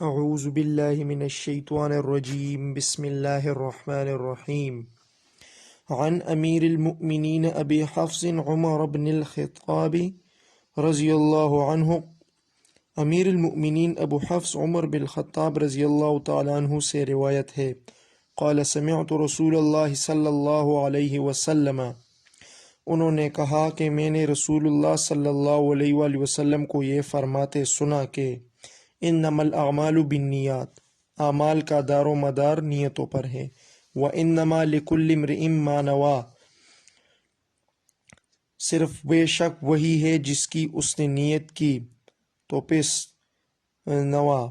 اعوذ باللہ من الشیطان الرجیم بسم اللہ الرحمن الرحیم عن امیر المؤمنین ابی حفص عمر بن الخطاب رضی اللہ عنہ، امیر المؤمنین ابو حفص عمر بن الخطاب رضی اللہ تعالیٰ عنہ سے روایت ہے، قال سمعت رسول اللہ صلی اللہ علیہ وسلم، انہوں نے کہا کہ میں نے رسول اللہ صلی اللہ علیہ وآلہ وسلم کو یہ فرماتے سنا کہ انما الاعمال بالنیات، اعمال کا دار و مدار نیتوں پر ہے، وانما لکل امرئ ما نوی، صرف بے شک وہی ہے جس کی اس نے نیت کی، تو پس نوا،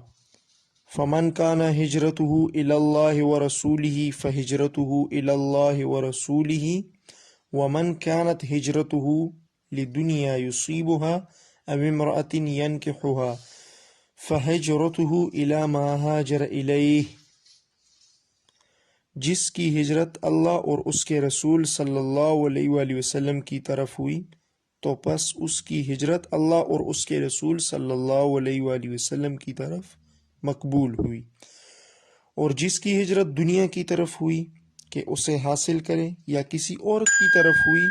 فمن کان ہجرتہ الی اللہ ورسولہ فہجرتہ الی اللہ ورسولہ، ومن کانت ہجرتہ لدنیا یصیبها او امرأۃ ینکحها فہجرتہ الی ما ہاجر الیہ، جس کی ہجرت اللہ اور اس کے رسول صلی اللہ علیہ وآلہ وسلم کی طرف ہوئی، تو پس اس کی ہجرت اللہ اور اس کے رسول صلی اللہ علیہ وآلہ وسلم کی طرف مقبول ہوئی، اور جس کی ہجرت دنیا کی طرف ہوئی کہ اسے حاصل کرے، یا کسی عورت کی طرف ہوئی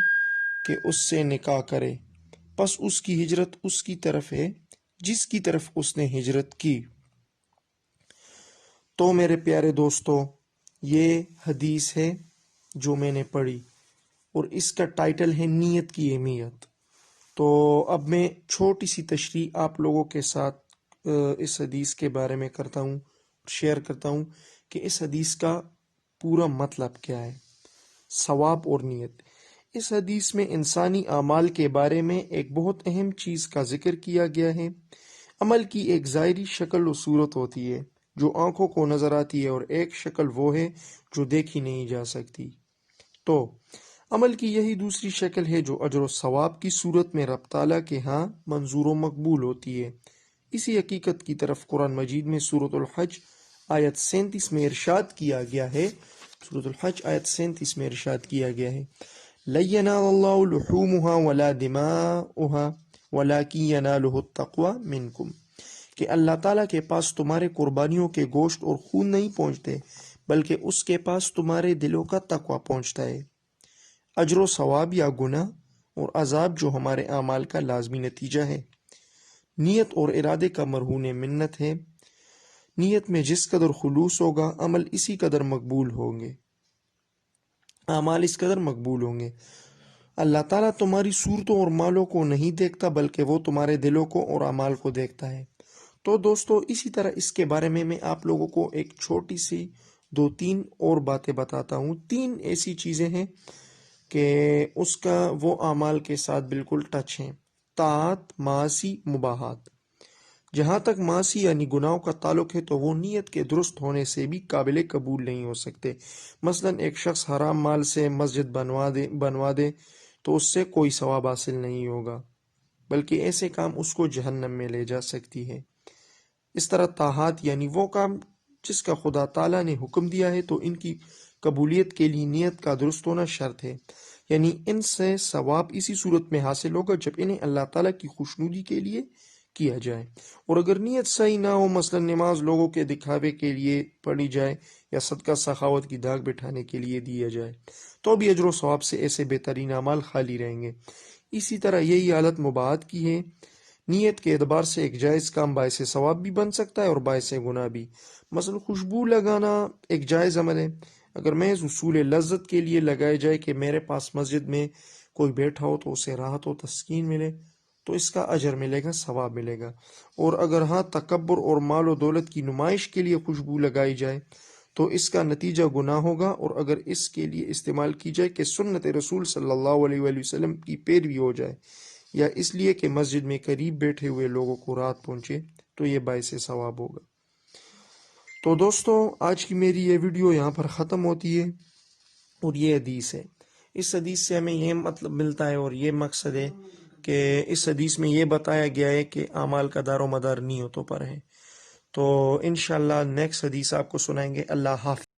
کہ اس سے نکاح کرے، پس اس کی ہجرت اس کی طرف ہے جس کی طرف اس نے ہجرت کی۔ تو میرے پیارے دوستو، یہ حدیث ہے جو میں نے پڑھی، اور اس کا ٹائٹل ہے نیت کی اہمیت۔ تو اب میں چھوٹی سی تشریح آپ لوگوں کے ساتھ اس حدیث کے بارے میں کرتا ہوں، شیئر کرتا ہوں کہ اس حدیث کا پورا مطلب کیا ہے، ثواب اور نیت۔ اس حدیث میں انسانی اعمال کے بارے میں ایک بہت اہم چیز کا ذکر کیا گیا ہے۔ عمل کی ایک ظاہری شکل و صورت ہوتی ہے جو آنکھوں کو نظر آتی ہے، اور ایک شکل وہ ہے جو دیکھی نہیں جا سکتی۔ تو عمل کی یہی دوسری شکل ہے جو اجر و ثواب کی صورت میں رب تعالیٰ کے ہاں منظور و مقبول ہوتی ہے۔ اسی حقیقت کی طرف قرآن مجید میں سورۃ الحج آیت 37 میں ارشاد کیا گیا ہے، سورۃ الحج آیت 37 میں ارشاد کیا گیا ہے، لَن يَنَالَ اللَّهُ لُحُومُهَا وَلَا دِمَاؤُهَا وَلَٰكِن يَنَالُهُ التَّقْوَىٰ مِنكُمْ، کہ اللہ تعالیٰ کے پاس تمہارے قربانیوں کے گوشت اور خون نہیں پہنچتے، بلکہ اس کے پاس تمہارے دلوں کا تقویٰ پہنچتا ہے۔ اجر و ثواب یا گناہ اور عذاب جو ہمارے اعمال کا لازمی نتیجہ ہے۔ نیت اور ارادے کا مرہون منت ہے۔ نیت میں جس قدر خلوص ہوگا، عمل اسی قدر مقبول ہوں گے، اعمال اس قدر مقبول ہوں گے۔ اللہ تعالیٰ تمہاری صورتوں اور مالوں کو نہیں دیکھتا، بلکہ وہ تمہارے دلوں کو اور اعمال کو دیکھتا ہے۔ تو دوستو، اسی طرح اس کے بارے میں آپ لوگوں کو ایک چھوٹی سی 2-3 اور باتیں بتاتا ہوں۔ 3 ایسی چیزیں ہیں کہ اس کا وہ اعمال کے ساتھ بالکل ٹچ ہیں: طاعت، معاصی، مباحات۔ جہاں تک معاصی یعنی گناہوں کا تعلق ہے تو وہ نیت کے درست ہونے سے بھی قابل قبول نہیں ہو سکتے۔ مثلا ایک شخص حرام مال سے مسجد بنوا دے تو اس سے کوئی ثواب حاصل نہیں ہوگا، بلکہ ایسے کام اس کو جہنم میں لے جا سکتی ہے۔ اس طرح طاعات یعنی وہ کام جس کا خدا تعالیٰ نے حکم دیا ہے، تو ان کی قبولیت کے لیے نیت کا درست ہونا شرط ہے، یعنی ان سے ثواب اسی صورت میں حاصل ہوگا جب انہیں اللہ تعالیٰ کی خوشنودی کے لیے کیا جائے۔ اور اگر نیت صحیح نہ ہو، مثلا نماز لوگوں کے دکھاوے کے لیے پڑھی جائے یا صدقہ سخاوت کی داغ بٹھانے کے لیے دیا جائے، تو بھی اجر و ثواب سے ایسے بہترین اعمال خالی رہیں گے۔ اسی طرح یہی حالت مباحات کی ہے۔ نیت کے اعتبار سے ایک جائز کام باعث ثواب بھی بن سکتا ہے اور باعث گناہ بھی۔ مثلا خوشبو لگانا ایک جائز عمل ہے، اگر محض حصول لذت کے لیے لگائے جائے کہ میرے پاس مسجد میں کوئی بیٹھا ہو تو اسے راحت و تسکین ملے، تو اس کا اجر ملے گا، ثواب ملے گا۔ اور اگر ہاں تکبر اور مال و دولت کی نمائش کے لیے خوشبو لگائی جائے تو اس کا نتیجہ گناہ ہوگا، اور اگر اس کے لیے استعمال کی جائے کہ سنت رسول صلی اللہ علیہ وآلہ وسلم کی پیروی ہو جائے، یا اس لیے کہ مسجد میں قریب بیٹھے ہوئے لوگوں کو راحت پہنچے، تو یہ باعث ثواب ہوگا۔ تو دوستو، آج کی میری یہ ویڈیو یہاں پر ختم ہوتی ہے، اور یہ حدیث ہے۔ اس حدیث سے ہمیں یہ مطلب ملتا ہے اور یہ مقصد ہے کہ اس حدیث میں یہ بتایا گیا ہے کہ اعمال کا دار و مدار نیتوں پر ہے۔ تو انشاءاللہ نیکسٹ حدیث آپ کو سنائیں گے۔ اللہ حافظ۔